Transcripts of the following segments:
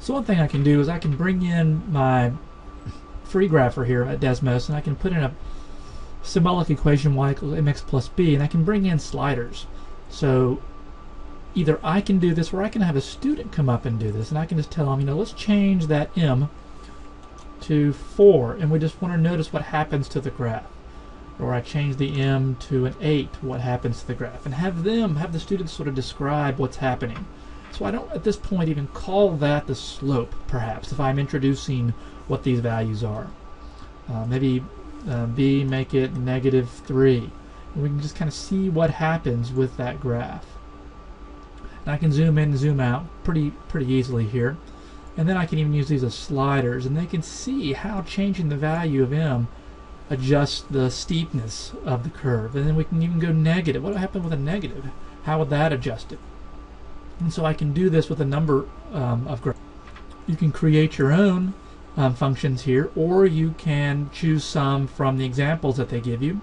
So one thing I can do is I can bring in my free grapher here at Desmos, and I can put in a symbolic equation y equals mx plus b, and I can bring in sliders. So either I can do this, or I can have a student come up and do this, and I can just tell them, you know, let's change that m to 4, and we just want to notice what happens to the graph. Or I change the m to an 8, what happens to the graph, and have the students sort of describe what's happening. So I don't at this point even call that the slope, perhaps, if I'm introducing what these values are. Maybe b, make it -3. And we can just kind of see what happens with that graph. And I can zoom in and zoom out pretty easily here. And then I can even use these as sliders, and they can see how changing the value of m adjusts the steepness of the curve. And then we can even go negative. What would happen with a negative? How would that adjust it? And so I can do this with a number of graphs. You can create your own functions here, or you can choose some from the examples that they give you.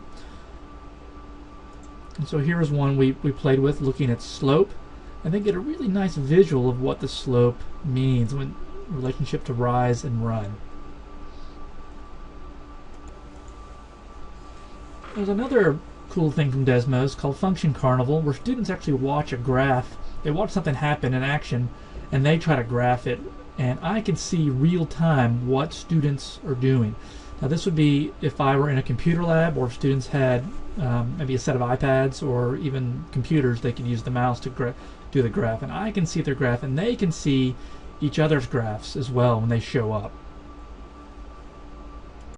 And so here's one we played with, looking at slope, and they get a really nice visual of what the slope means in relationship to rise and run. There's another cool thing from Desmos called Function Carnival, where students actually watch a graph. They watch something happen in action, and they try to graph it, and I can see real time what students are doing. Now this would be if I were in a computer lab, or if students had maybe a set of iPads or even computers. They could use the mouse to do the graph, and I can see their graph, and they can see each other's graphs as well when they show up.